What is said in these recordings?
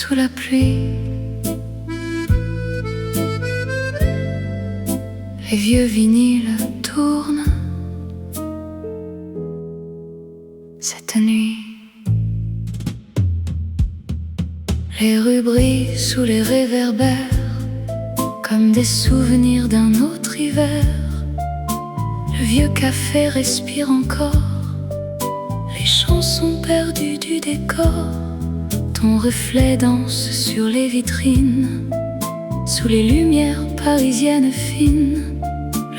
sous la pluie. Les vieux vinyles tournent cette nuit. Les rues brillent sous les réverbères comme des souvenirs d'un autre hiver. Le vieux café respire encore les chansons perdues du décor. Ton reflet danse sur les vitrines sous les lumières parisiennes fines.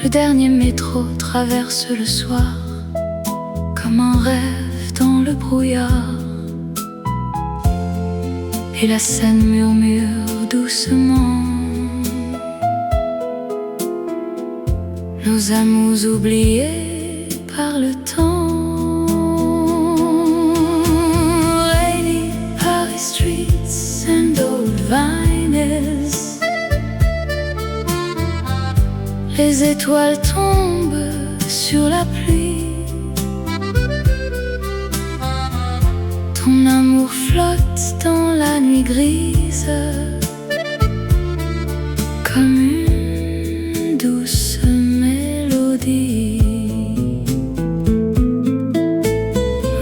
Le dernier métro traverse le soir comme un rêve dans le brouillard. Et la scène murmure doucement nos amours oubliés par le temps. Rainy Paris streets and old vinyls. Les étoiles tombent sur la pluie. Ton amour flotte dans la nuit grise comme une douce mélodie.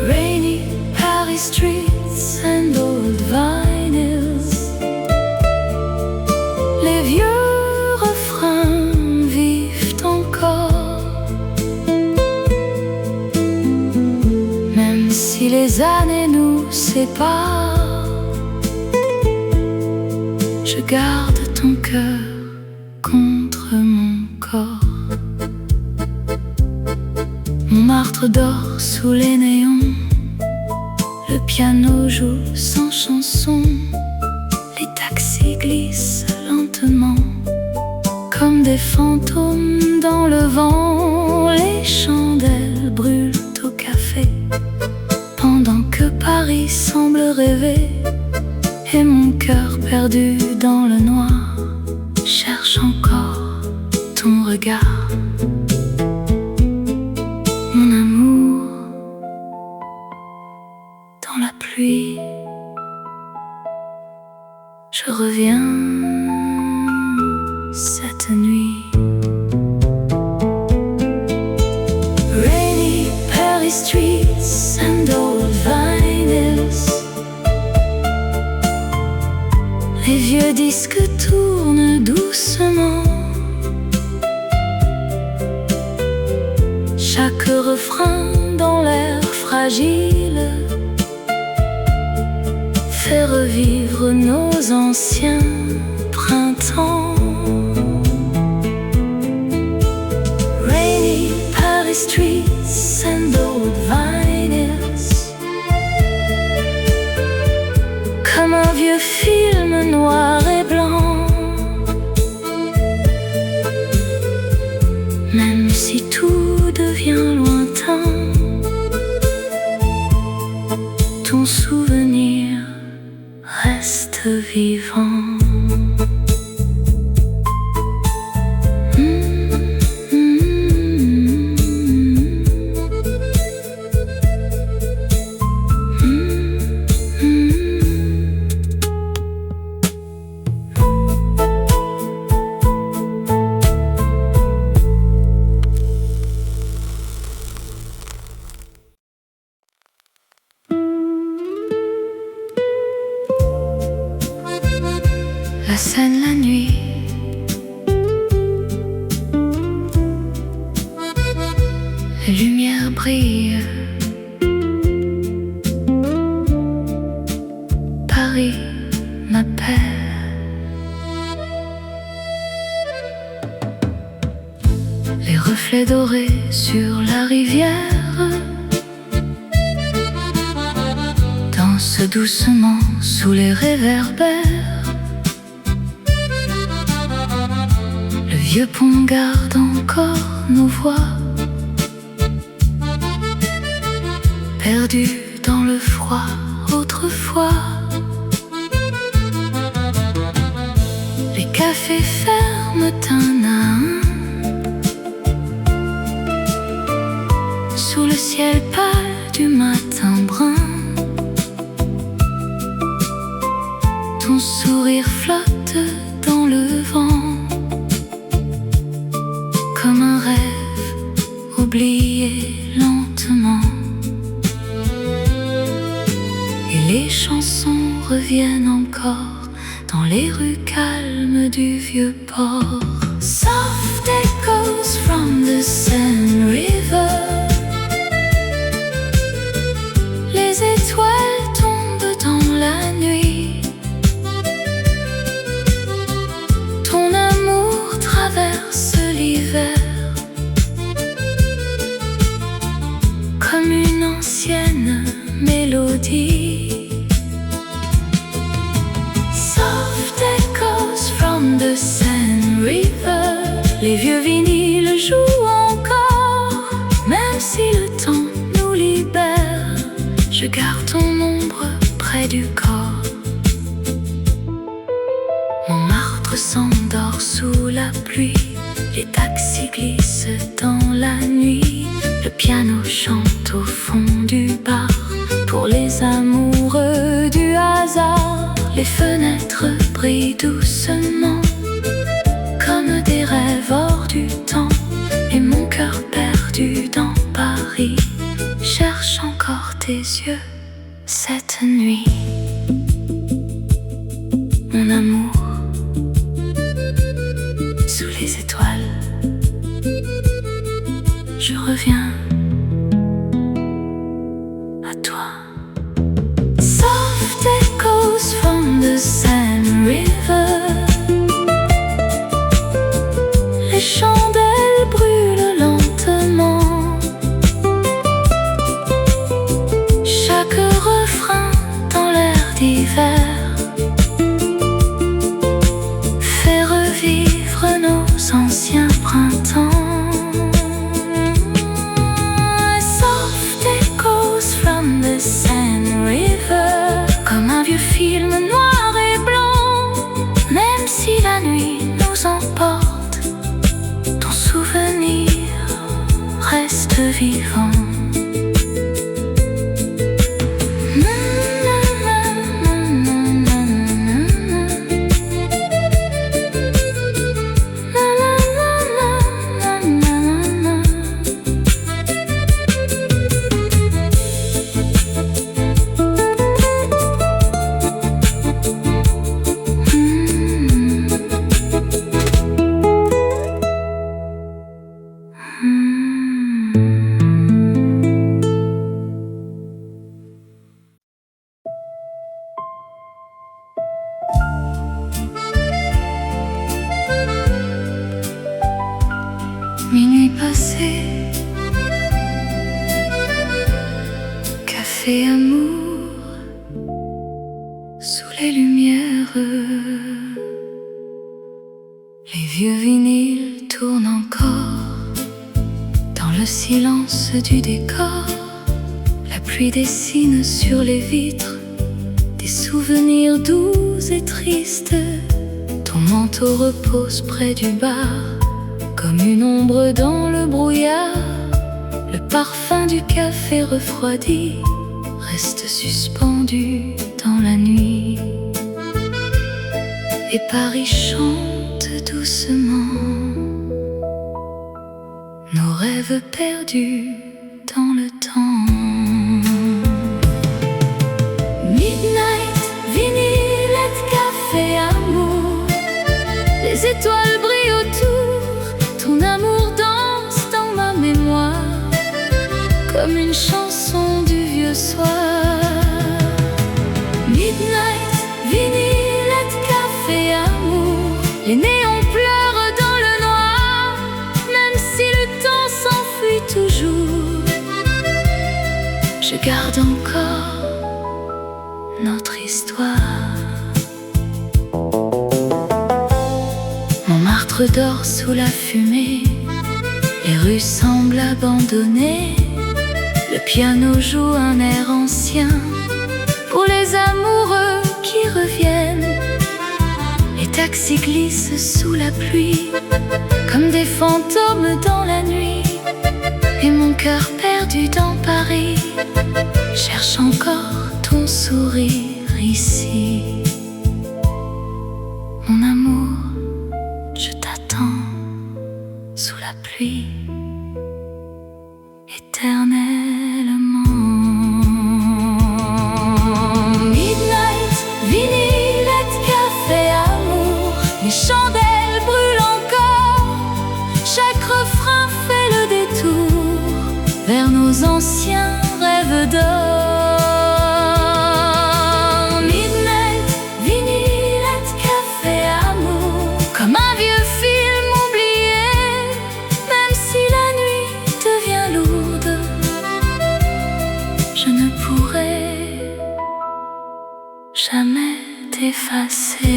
Rainy Paris streets and old vinyls. Les vieux refrains vivent encore, même si les années nous séparent. Je garde ton cœur contre mon corps. Montmartre dort sous les néons. Le piano joue sans chanson. Les taxis glissent lentement comme des fantômes dans le vent. Les chandelles brûlent au café pendant que Paris semble rêver. Et mon cœur perdu dans le noir cherche encore ton regard. Mon amour, dans la pluie, je reviens cette nuit. Rainy Paris streets and old vinyls. Les vieux disques tournent doucement. Chaque refrain dans l'air fragile fait revivre nos anciens printemps. Rainy Paris streets and old vinyls. Comme un vieux film noir et blanc. Même si tout devient lointain, ton souvenir reste vivant. La Seine la nuit, les lumières brillent. Paris m'appelle. Les reflets dorés sur la rivière dansent doucement sous les réverbères. Le vieux pont garde encore nos voix, perdues dans le froid autrefois. Les cafés ferment un à un sous le ciel pâle du matin brun. port. Soft echoes from the Seine River. Les étoiles tombent dans la nuit. Ton amour traverse l'hiver comme une ancienne mélodie. Soft echoes from the Seine River. Les vieux vinyles jouent encore, même si le temps nous libère. Je garde ton ombre près du corps. Montmartre s'endort sous la pluie. Les taxis glissent dans la nuit. Le piano chante au fond du bar pour les amoureux du hasard. Les fenêtres brillent doucement comme des rêves hors du temps. Et mon cœur perdu dans Paris cherche encore tes yeux cette nuit. Mon amour, sous les étoiles, je reviens à toi. Soft echoes from the Seine River. Les chandelles brûlent lentement. Chaque refrain dans l'air d'hiver fait revivre nos anciens printemps. Soft echoes from the Seine River. Comme un vieux film noir et blanc. Même si la nuit nous emporte, ton souvenir reste vivant. Minuit passé, café amour, sous les lumières. Les vieux vinyles tournent encore dans le silence du décor. La pluie dessine sur les vitres des souvenirs doux et tristes. Ton manteau repose près du bar comme une ombre dans le brouillard. Le parfum du café refroidi reste suspendu dans la nuit. Et Paris chante doucement nos rêves perdus dans le temps. Midnight, vinylette, café, amour. Les étoiles brillent autour. Ton amour danse dans ma mémoire comme une chanson du vieux soir. Midnight, vinylette, café, amour. Les néons pleurent dans le noir, même si le temps s'enfuit toujours. Je garde encore notre histoire. Montmartre dort sous la fumée, les rues semblent abandonnées. Le piano joue un air ancien pour les amoureux qui reviennent. Les taxis glissent sous la pluie comme des fantômes dans la nuit. Et mon cœur perdu dans Paris cherche encore ton sourire ici. Mon amour, je t'attends sous la pluie éternellement. Midnight, vinylette, café, amour. Les chandelles brûlent nos anciens rêves d'or. Midnight, vinylette, café, amour, comme un vieux film oublié. Même si la nuit devient lourde, je ne pourrai jamais t'effacer.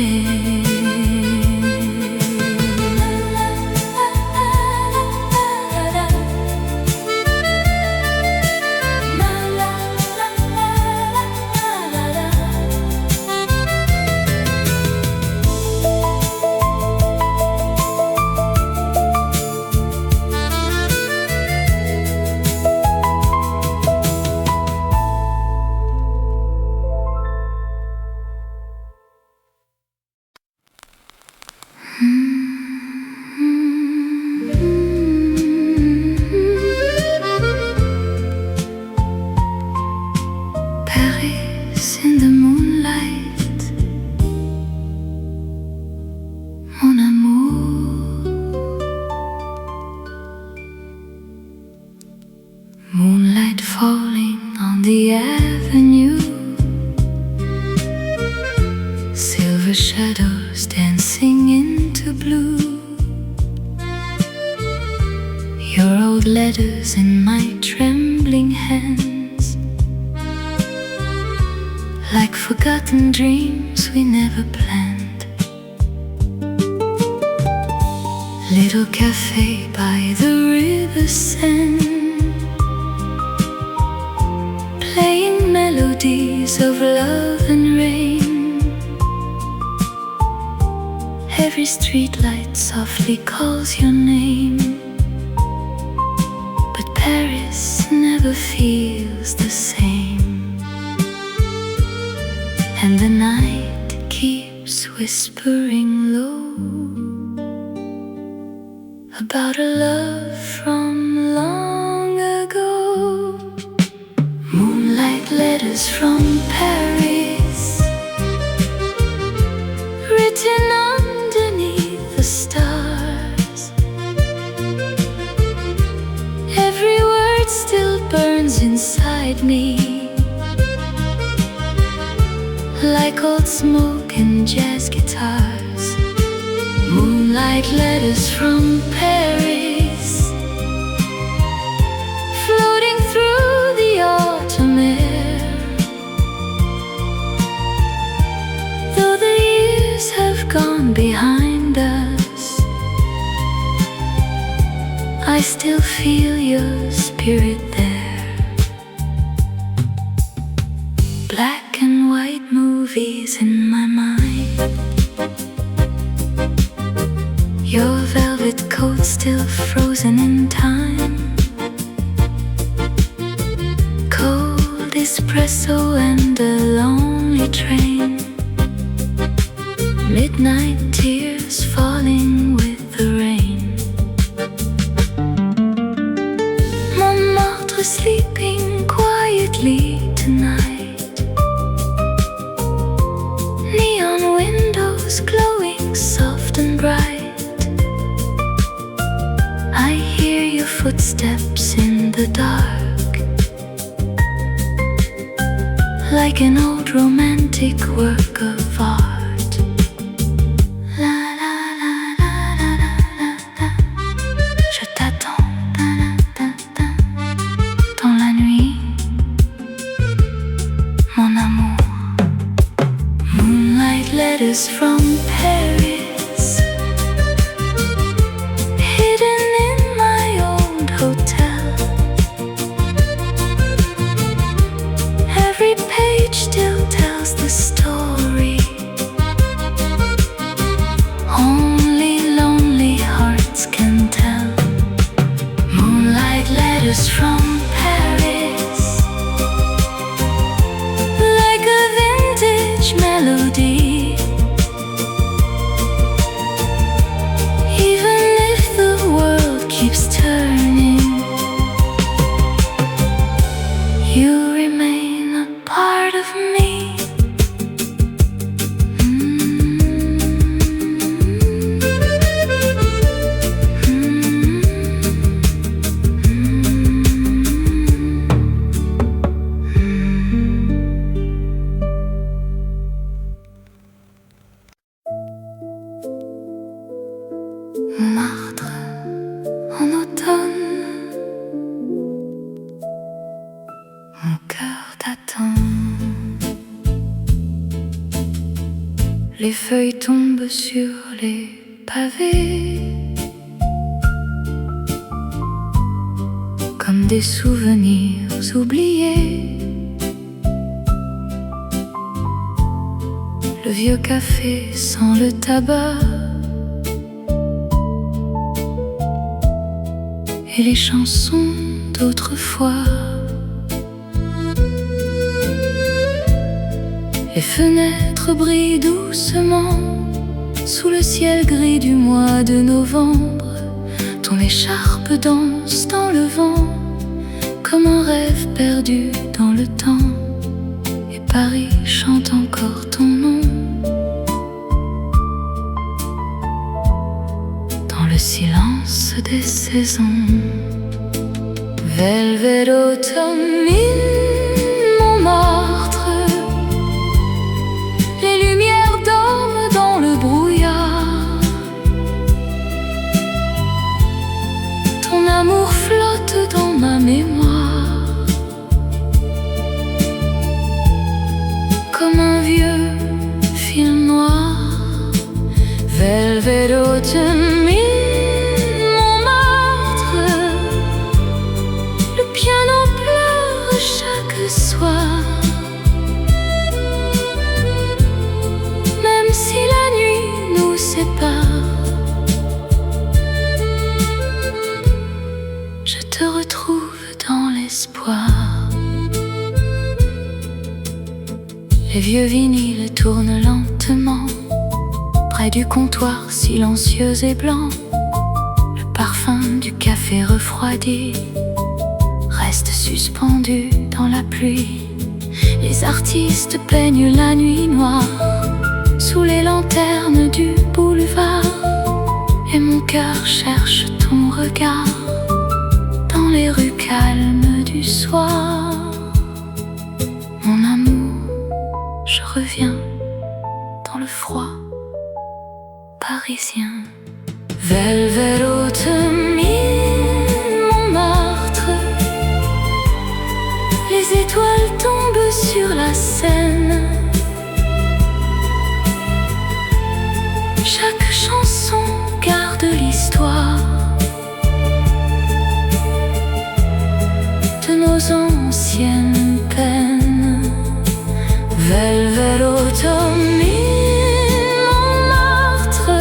Paris in the moonlight, mon amour. Moonlight falling on the avenue, silver shadows dancing into blue. Your old letters in my trembling hands, like forgotten dreams we never planned. Little cafe by the river's sand, playing melodies of love and rain. Every streetlight softly calls your name, but Paris never feels the same. And the night keeps whispering low about a love from long ago. Moonlight letters from Paris, written underneath the stars. Every word still burns inside me, like old smoke and jazz guitars. Moonlight letters from Paris, floating through the autumn air. Though the years have gone behind us, I still feel your spirit there. Black and white movies in my mind, your velvet coat still frozen in time. Cold espresso and a lonely train, midnight tears falling with the rain. Montmartre sleeping quietly tonight, neon windows glowing soft and bright. I hear your footsteps in the dark, like an old romantic work of art. La la la la la la la, je t'attends dans la nuit, mon amour. Moonlight letters from Paris, hidden in my old hotel. Every page still tells the story, only lonely hearts can tell. Moonlight letters from Paris, like a vintage melody, les feuilles tombent sur les pavés, comme des souvenirs oubliés. Le vieux café sent le tabac et les chansons d'autrefois. Les fenêtres brillent doucement sous le ciel gris du mois de novembre. Ton écharpe danse dans le vent comme un rêve perdu dans le temps. Et Paris chante encore ton nom dans le silence des saisons. Velvet autumn in Montmartre, les lumières dorment dans le brouillard. Ton amour flotte dans ma mémoire comme un vieux film noir. Velvet autumn in Montmartre, le piano pleure chaque soir. Même si la nuit nous sépare, je te retrouve dans l'espoir. Les vieux vinyles tournent lentement près du comptoir silencieux et blanc. Le parfum du café refroidi reste suspendu dans la pluie. Les artistes peignent la nuit noire sous les lanternes du boulevard. Et mon cœur cherche ton regard dans les rues calmes du soir. Mon amour, je reviens dans le froid parisien. Velvet autumn in Montmartre, les étoiles tombent sur la Seine. Chaque chanson garde l'histoire de nos anciennes peines. Velvet autumn in Montmartre,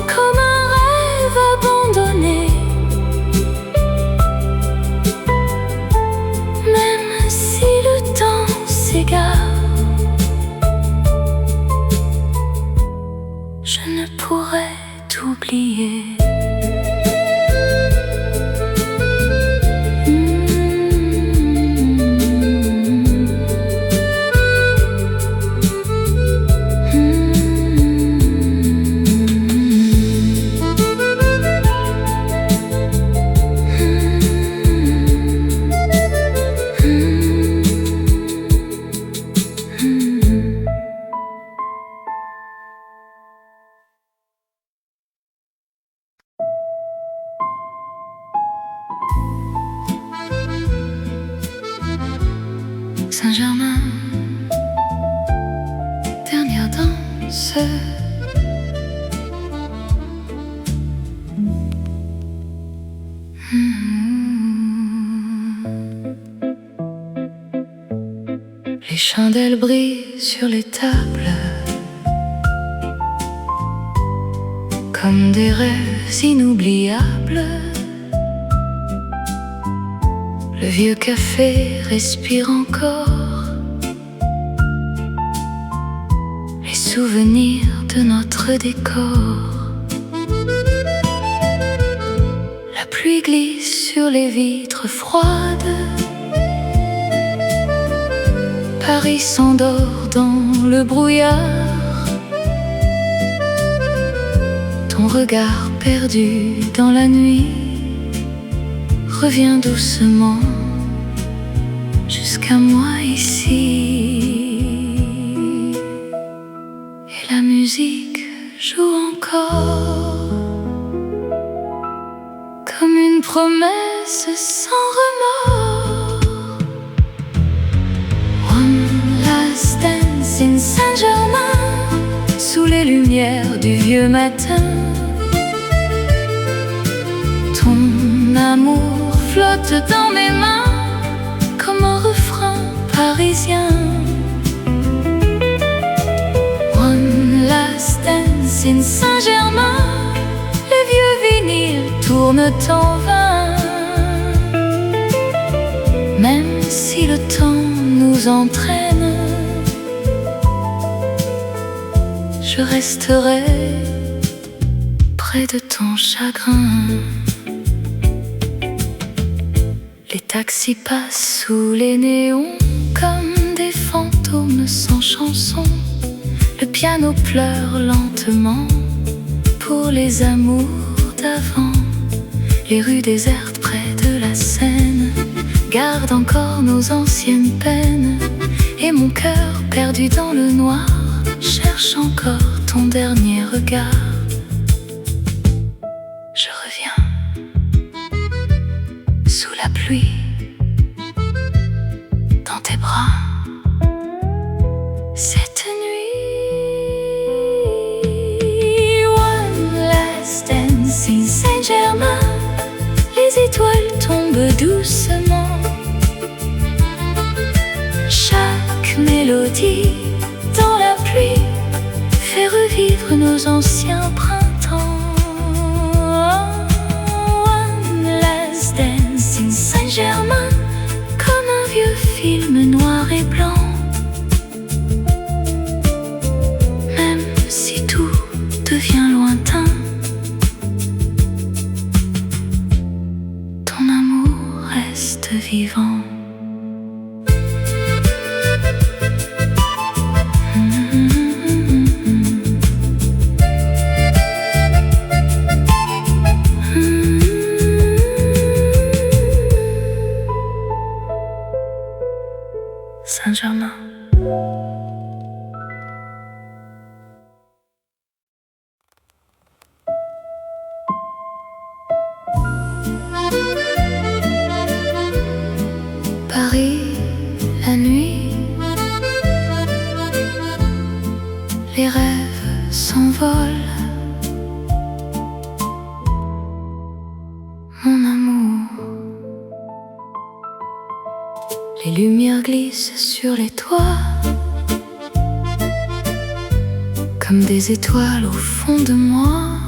comme un rêve abandonné. Même si le temps s'égare, je ne pourrai t'oublier. Saint-Germain, dernière danse. Les chandelles brillent sur les tables comme des rêves inoubliables. Le vieux café respire encore les souvenirs de notre décor. La pluie glisse sur les vitres froides. Paris s'endort dans le brouillard. Ton regard perdu dans la nuit revient doucement jusqu'à moi ici. Et la musique joue encore comme une promesse sans remords. One last dance in Saint-Germain, lumière du vieux matin. Ton amour flotte dans mes mains comme un refrain parisien. One last dance in Saint-Germain, les vieux vinyles tournent en vain. Même si le temps nous entraîne, je resterai près de ton chagrin. Les taxis passent sous les néons comme des fantômes sans chanson. Le piano pleure lentement pour les amours d'avant. Les rues désertes près de la Seine gardent encore nos anciennes peines. Et mon cœur perdu dans le noir cherche encore ton dernier regard. Je reviens sous la pluie, dans tes bras, cette nuit. One last dance in Saint-Germain, les étoiles tombent doucement. Chaque mélodie dans la pluie fait revivre nos anciens printemps. One last dance in Saint-Germain, comme un vieux film noir et blanc. Même si tout devient lointain, ton amour reste vivant. Saint-Germain. Paris, la nuit, les rêves s'envolent. Mon amour, les lumières glissent sur les toits comme des étoiles au fond de moi.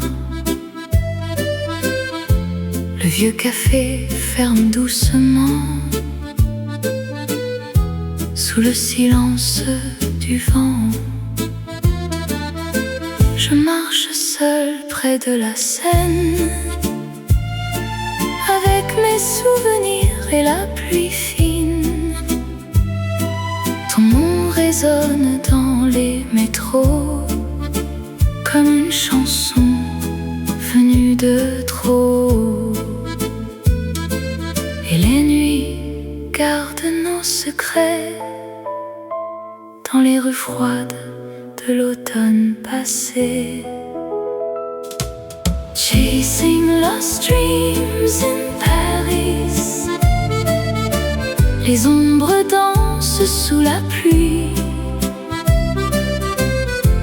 Le vieux café ferme doucement sous le silence du vent. Je marche seule près de la Seine, avec mes souvenirs et la pluie fine. Ton nom résonne dans les métros comme une chanson venue de trop. Et les nuits gardent nos secrets dans les rues froides de l'automne passé. Chasing lost dreams in Paris, les ombres dansent sous la pluie.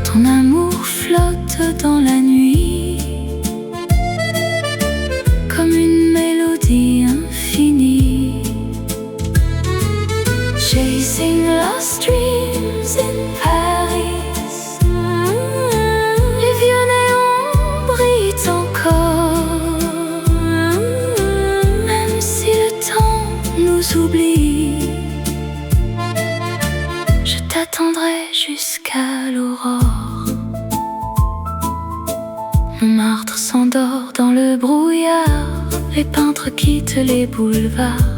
Ton amour flotte dans la nuit comme une mélodie infinie. Chasing lost dreams in Paris, les vieux néons brillent encore. Même si le temps nous oublie, je t'attendrai jusqu'à l'aurore. Montmartre s'endort dans le brouillard, les peintres quittent les boulevards.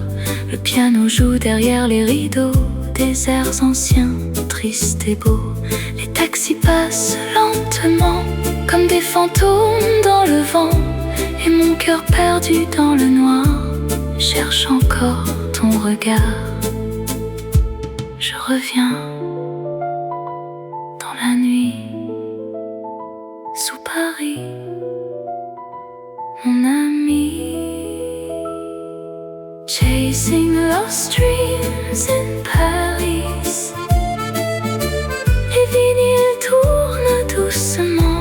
Le piano joue derrière les rideaux des airs anciens, tristes et beaux. Les taxis passent lentement comme des fantômes dans le vent. Et mon cœur perdu dans le noir cherche encore ton regard. Je reviens dans la nuit, sous Paris, mon ami. Chasing lost dreams in Paris, les vinyles tournent doucement.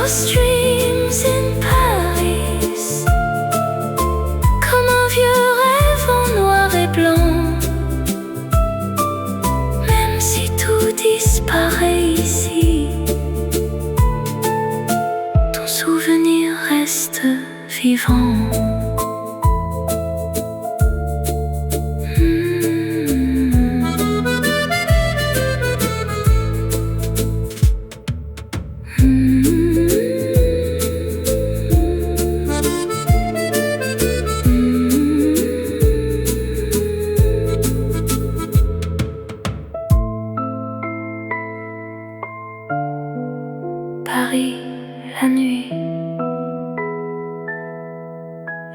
Lost dreams in Paris, comme un vieux rêve en noir et blanc. Même si tout disparaît ici, ton souvenir reste vivant. Paris, la nuit,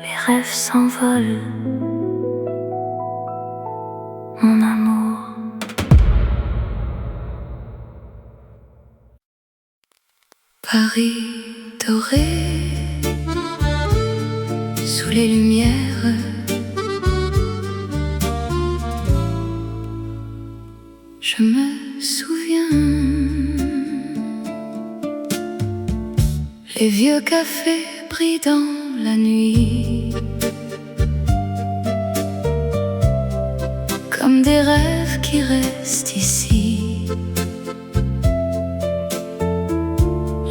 les rêves s'envolent, mon amour. Paris doré, sous les lumières, je me souviens. Les vieux cafés brillent dans la nuit, comme des rêves qui restent ici.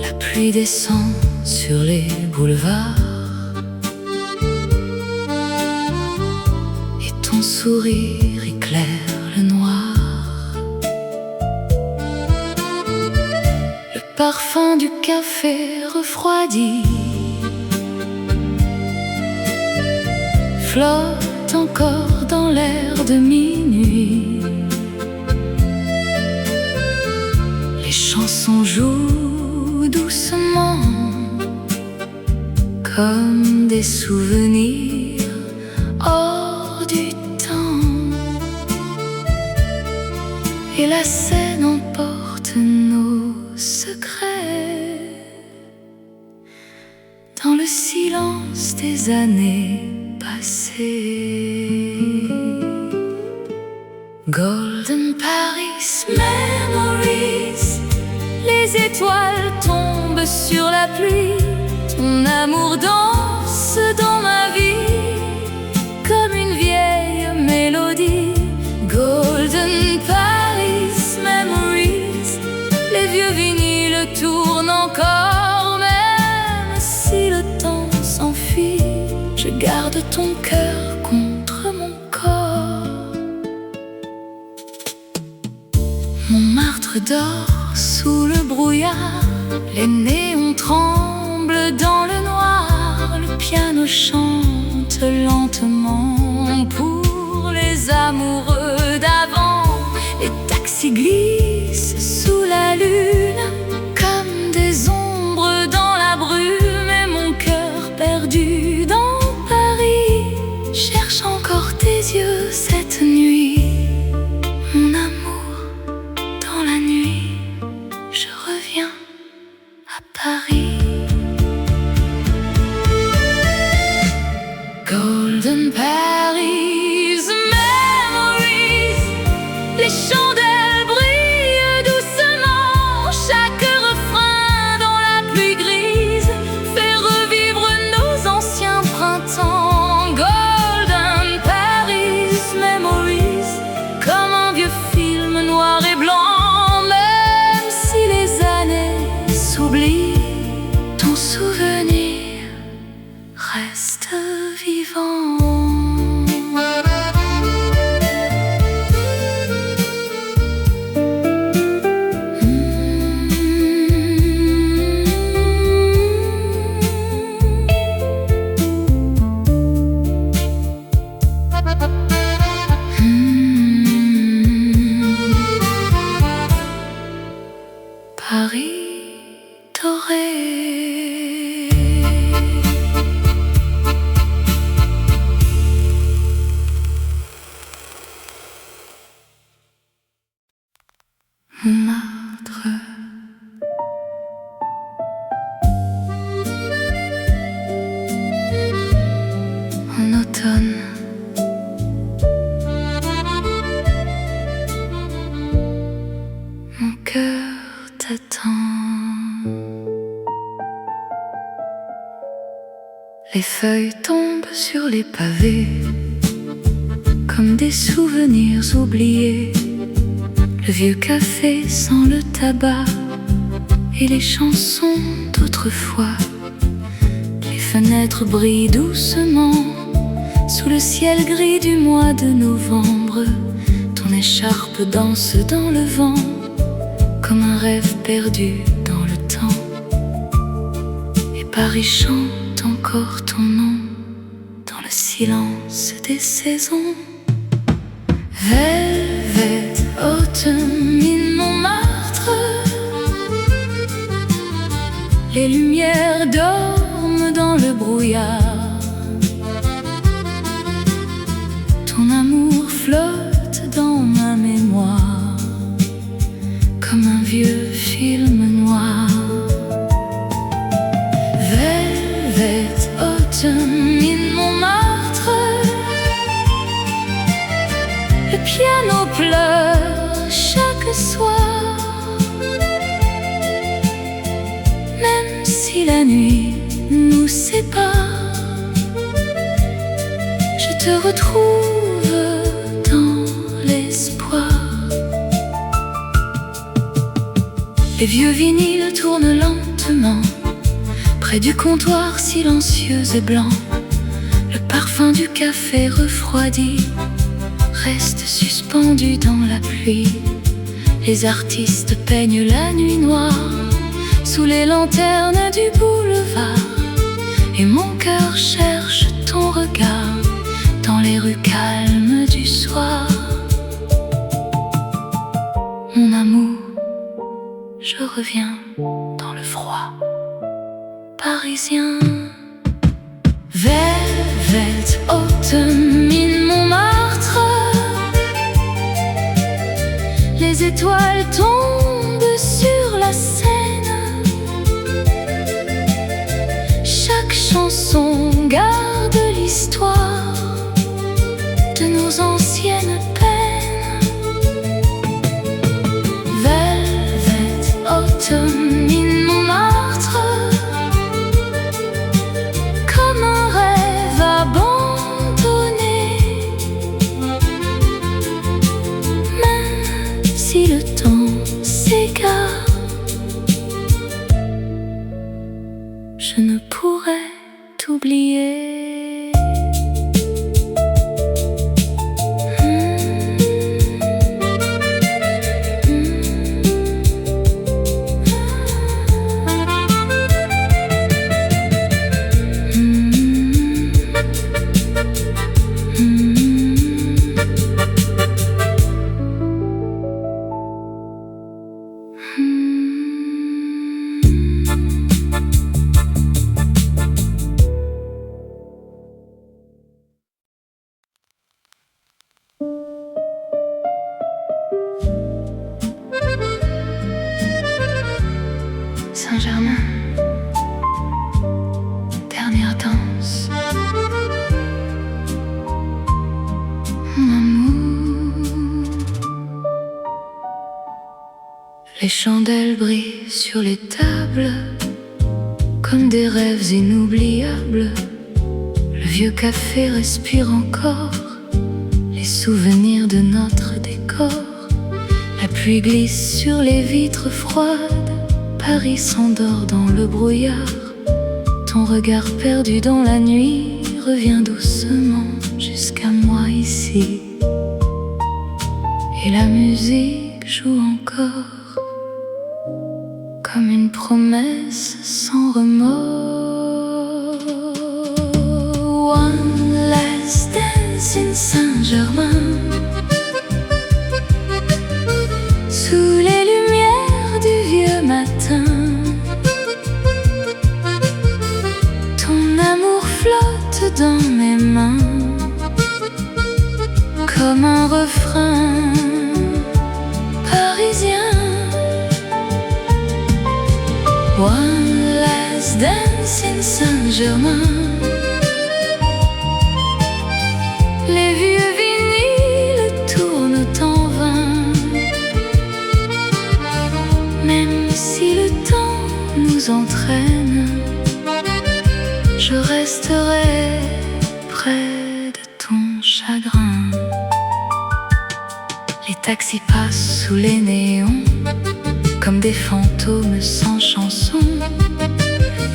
La pluie descend sur les boulevards et ton sourire éclaire le noir. Le parfum du café refroidi flotte encore dans l'air de minuit. Les chansons jouent doucement comme des souvenirs hors du temps. Et la scène emporte nos secrets dans le silence des années passées. Golden Paris Memories, les étoiles tombent sur la pluie. Ton amour danse dans ma vie comme une vieille mélodie. Golden Paris Memories, les vieux vinyles tournent encore. Même si le temps s'enfuit, je garde ton cœur contre mon corps. Montmartre dort sous le brouillard, les néons tremblent dans le noir. Le piano chante lentement pour les amoureux d'avant. Les taxis glissent sous la lune comme des ombres dans la brume. Et mon cœur perdu dans Paris cherche encore tes yeux cette nuit. Mon amour, dans la nuit, je reviens à Paris. Golden Paris Memories, les chandelles brillent doucement. Chaque refrain dans la pluie grise fait revivre nos anciens printemps. Golden Paris Memories, comme un vieux film noir et blanc. Même si les années s'oublient, ton souvenir reste vivant. Paris doré. Les feuilles tombent sur les pavés comme des souvenirs oubliés. Le vieux café sent le tabac et les chansons d'autrefois. Les fenêtres brillent doucement sous le ciel gris du mois de novembre. Ton écharpe danse dans le vent comme un rêve perdu dans le temps. Et Paris chante encore ton nom dans le silence des saisons. Velvet autumn in Montmartre, les lumières dorment dans le brouillard. Ton amour flotte dans ma mémoire comme un vieux film noir. Velvet autumn in Montmartre, le piano pleure chaque soir. Même si la nuit nous sépare, je te retrouve dans l'espoir. Les vieux vinyles tournent lentement près du comptoir silencieux et blanc. Le parfum du café refroidi reste suspendu dans la pluie. Les artistes peignent la nuit noire sous les lanternes du boulevard. Et mon cœur cherche ton regard dans les rues calmes du soir. Mon amour, je reviens dans le froid parisien. Velvet autumn in Montmartre, les étoiles tombent sur la Seine. Chaque chanson garde l'histoire de nos anciennes peines. Velvet autumn in Montmartre, comme un rêve abandonné. Même si le temps s'égare, je ne pourrai t'oublier. Saint-Germain, dernière danse. Mon amour, les chandelles brillent sur les tables comme des rêves inoubliables. Le vieux café respire encore les souvenirs de notre décor. La pluie glisse sur les vitres froides, Paris s'endort dans le brouillard. Ton regard perdu dans la nuit revient doucement jusqu'à moi ici. Et la musique joue encore comme une promesse sans remords. One last dance in Saint-Germain, sous les lumières du vieux matin. Ton amour flotte dans mes mains comme un refrain parisien. One last dance in Saint-Germain. Les vieux vinyles tournent en vain. Même si le temps nous entraîne, je resterai serai près de ton chagrin. Les taxis passent sous les néons comme des fantômes sans chanson.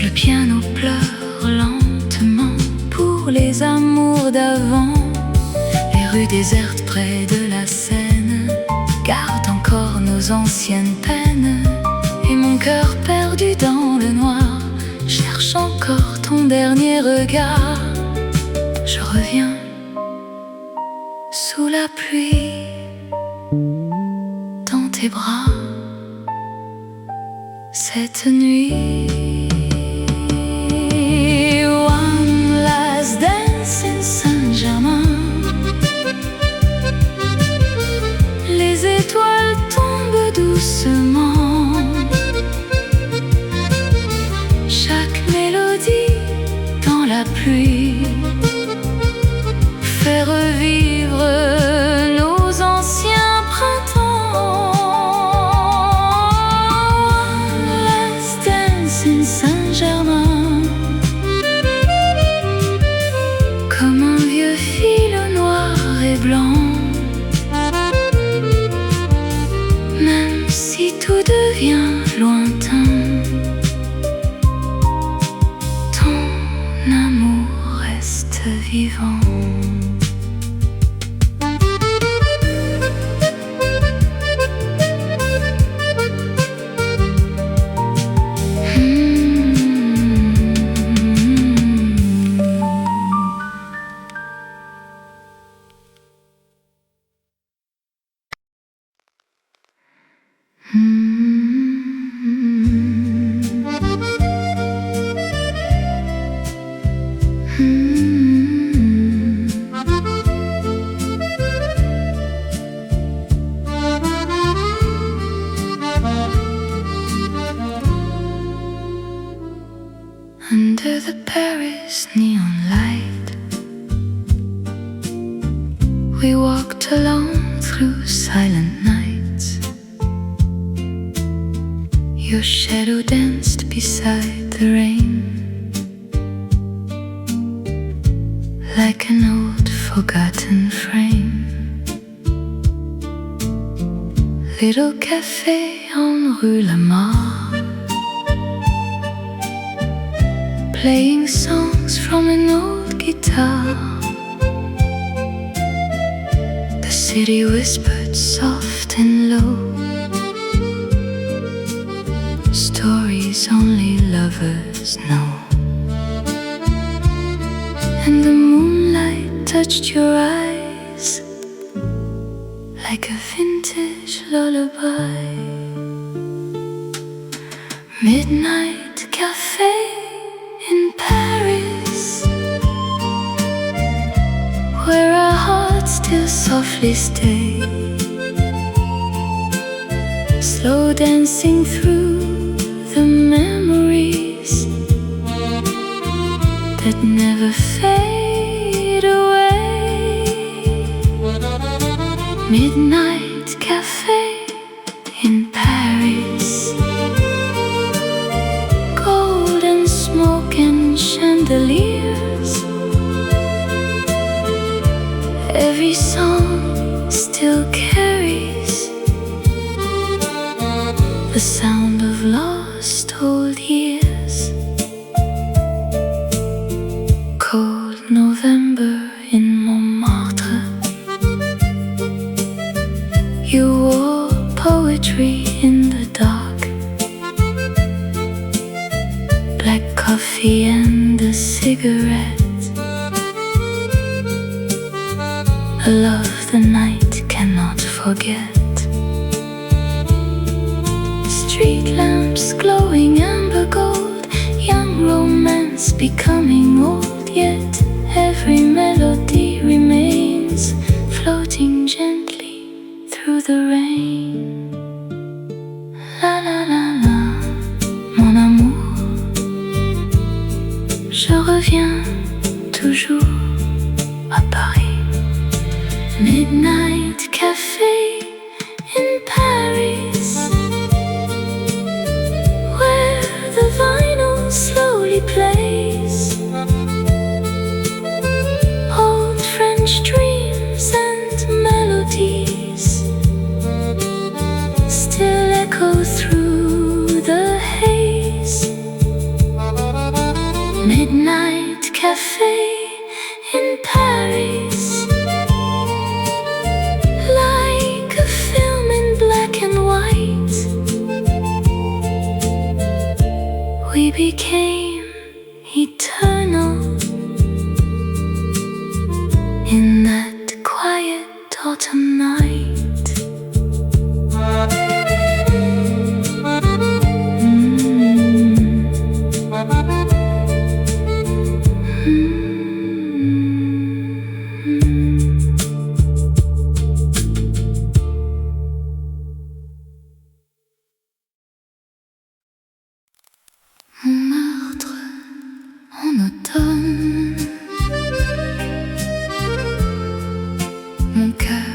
Le piano pleure lentement pour les amours d'avant. Les rues désertes près de la Seine gardent encore nos anciennes peines. Et mon cœur perdu dans le noir cherche encore ton dernier regard. Je reviens sous la pluie dans tes bras cette nuit. One last dance in Saint-Germain. Les étoiles tombent doucement. Chaque mélodie dans la pluie fait revivre nos anciens printemps. One last dance in Saint-Germain. Comme un vieux fil noir et blanc. Même si tout devient lointain, ton amour reste vivant. Under the Paris neon light, we walked alone through silent nights. Your shadow danced beside the rain, like an old forgotten frame. Little café en rue Lamar, playing songs from an old guitar. The city whispered soft and low, stories only lovers know. And the moonlight touched your eyes like a vintage lullaby. Midnight cafe in Paris, where our hearts still softly stay, slow dancing through the memories that never fade away. Midnight cafe in Paris, golden smoke and chandeliers. Every song still carries the sound of lost old years. Cold November in Montmartre, you wore poetry in the dark, black coffee and a cigarette, a love the night cannot forget. Street lamps glowing amber gold, young romance becoming old, yet every melody remains, floating gently through the rain. La la la la, mon amour, je reviens toujours à Paris. Midnight cafe in Paris, where the vinyl slowly plays, café in Paris, like a film in black and white. We became eternal in that quiet autumn night. Montmartre en automne, mon cœur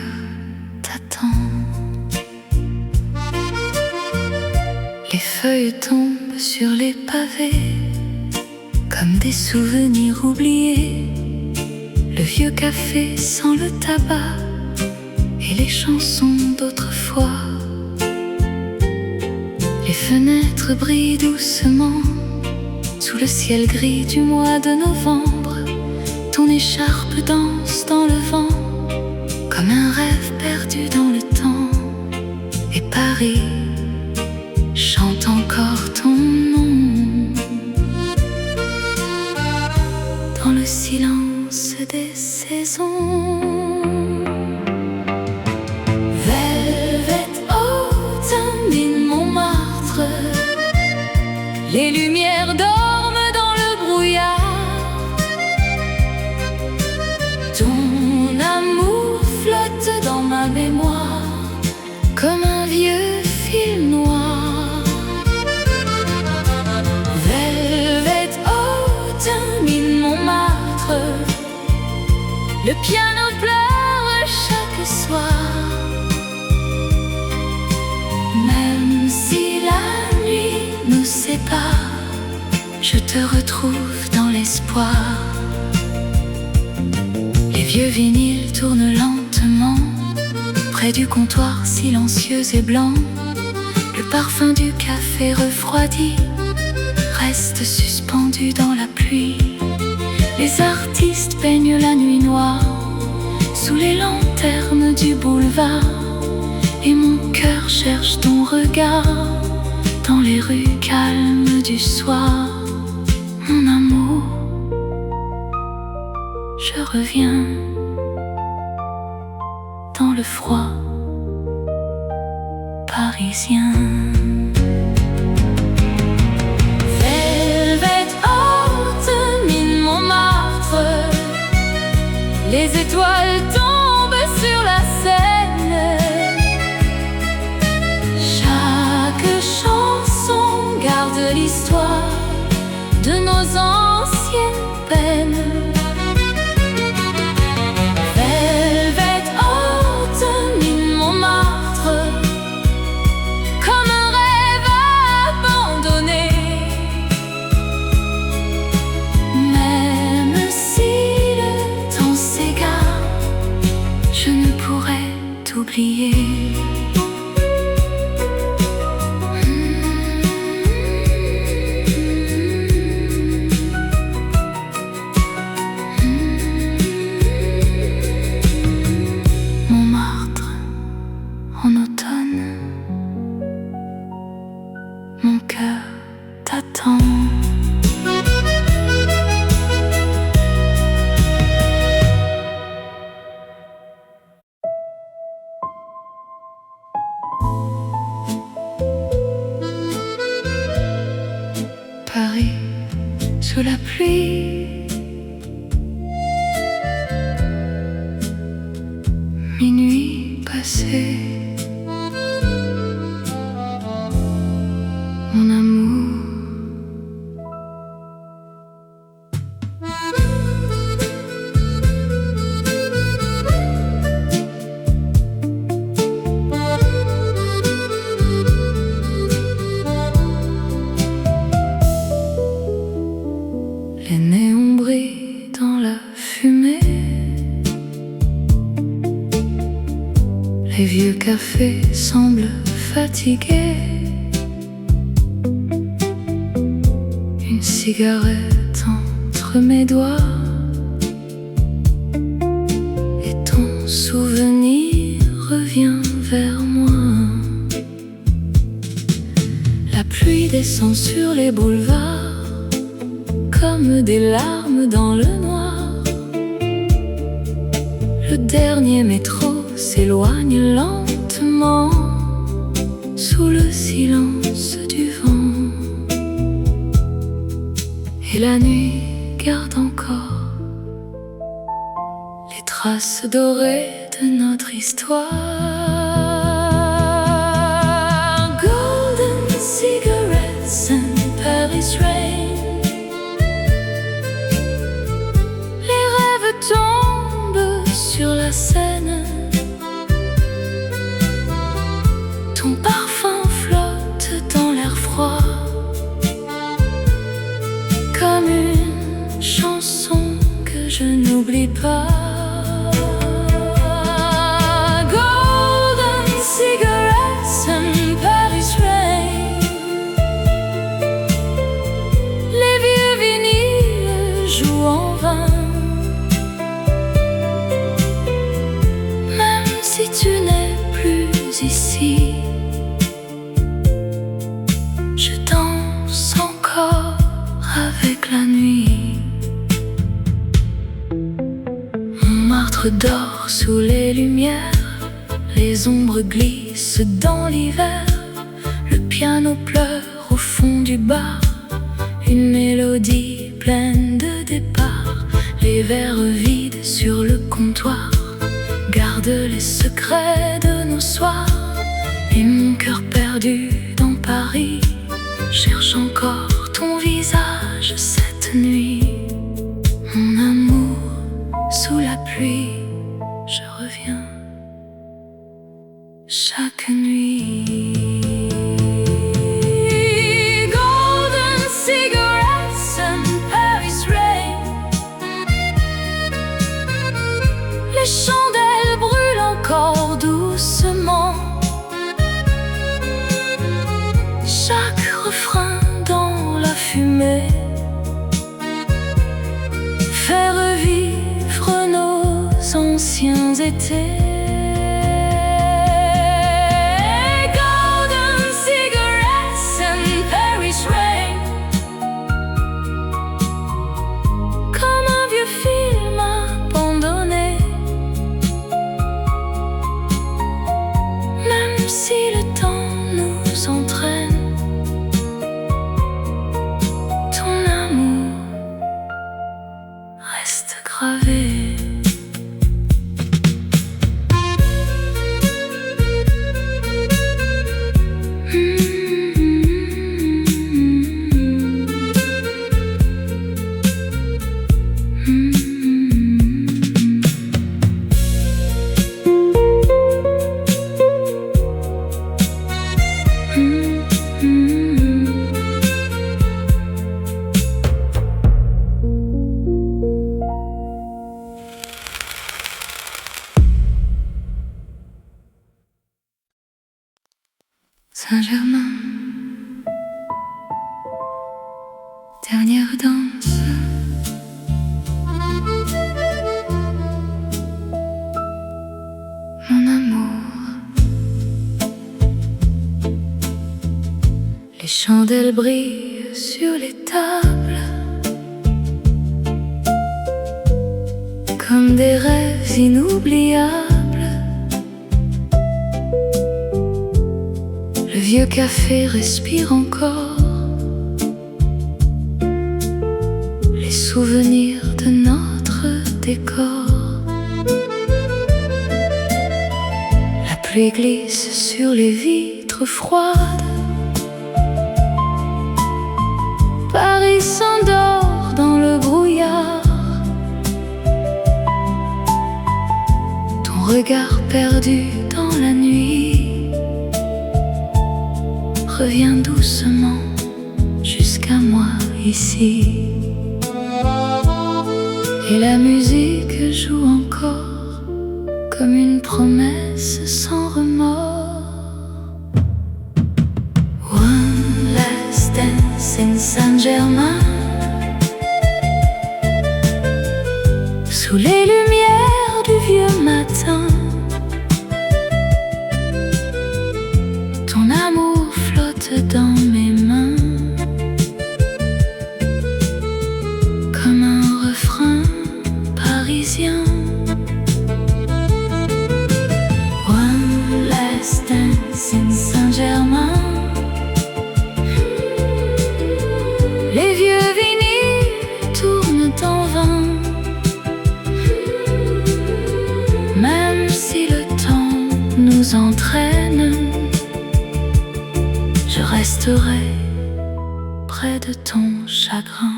t'attend. Les feuilles tombent sur les pavés comme des souvenirs oubliés. Le vieux café sent le tabac et les chansons d'autrefois. Les fenêtres brillent doucement sous le ciel gris du mois de novembre. Ton écharpe danse dans le vent comme un rêve perdu dans le temps. Et Paris chante encore ton nom dans le silence des saisons. Les lumières dorment dans le brouillard. Ton amour flotte dans ma mémoire comme un vieux film noir. Velvet Autumn in Montmartre, le piano pleure chaque soir. Même si la nuit nous sépare, je te retrouve dans l'espoir. Les vieux vinyles tournent lentement près du comptoir silencieux et blanc. Le parfum du café refroidi reste suspendu dans la pluie. Les artistes peignent la nuit noire sous les lanternes du boulevard. Et mon cœur cherche ton regard dans les rues calmes du soir. Mon amour, je reviens dans le froid parisien. Velvet Autumn in Montmartre, les étoiles tombent sur la Seine. Garde l'histoire de nos anciennes peines. Velvet Autumn in Montmartre, comme un rêve abandonné. Même si le temps s'égare, je ne pourrai t'oublier. En automne, mon cœur t'attend. Paris sous la pluie, minuit passé. Mon amour, les néons brillent dans la fumée. Les vieux cafés semblent fatigués. Une cigarette entre entre mes doigts, et ton souvenir revient vers moi. La pluie descend sur les boulevards comme des larmes dans le noir. Le dernier métro s'éloigne lentement sous le silence du vent. Et la nuit garde encore les traces dorées de notre histoire. Golden cigarettes and Paris rain. Les rêves tombent sur la Seine. Ton parfum flotte dans l'air froid comme une chanson que je n'oublie pas. Golden cigarettes and Paris rain. Les vieux vinyles jouent en vain. Même si tu n'es plus ici, je danse encore avec la nuit. Montmartre dort sous les lumières, les ombres glissent dans l'hiver. Le piano pleure au fond du bar, une mélodie pleine de départ. Les verres vides sur le comptoir gardent les secrets de nos soirs. Et mon cœur perdu dans Paris cherche encore ton visage cette nuit. Mon amour, sous la pluie, je reviens chaque nuit. Golden cigarettes and Paris rain. Les chandelles brûlent encore doucement. Chaque refrain dans la fumée fait revivre nos anciens étés. Golden cigarettes and Paris rain. Comme un vieux film abandonné. Même si le temps nous entraîne, reste gravé. Saint-Germain, dernière danse. Mon amour, les chandelles brillent sur les tables comme des rêves inoubliables. Le vieux café respire encore les souvenirs de notre décor. La pluie glisse sur les vitres froides. Paris s'endort dans le brouillard. Ton regard perdu dans la nuit revient doucement jusqu'à moi ici. Et la musique joue encore comme une promesse sans remords. One last dance in Saint-Germain. sous les lumières du vieux matin. Ton amour flotte dans mes mains comme un refrain parisien. One last dance in Saint-Germain. Les vieux vinyles tournent en vain. Même si le temps nous entraîne, je resterai près de ton chagrin.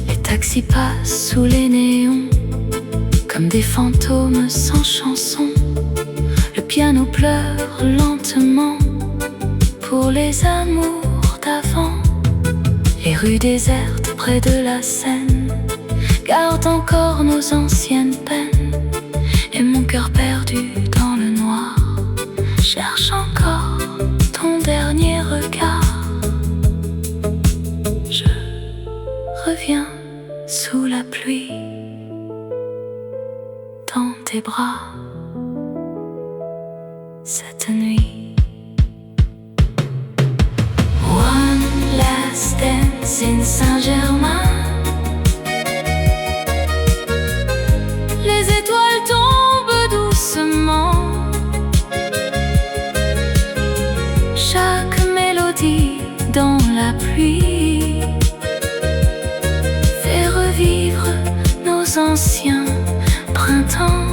Les taxis passent sous les néons comme des fantômes sans chanson. Le piano pleure lentement pour les amours d'avant. Les rues désertes près de la Seine gardent encore nos anciennes peines. Et mon cœur perdu dans le noir cherche encore ton dernier regard. Je reviens sous la pluie dans tes bras cette nuit. One last dance in Saint-Germain. Les étoiles tombent doucement. Chaque mélodie dans la pluie fait revivre nos anciens printemps.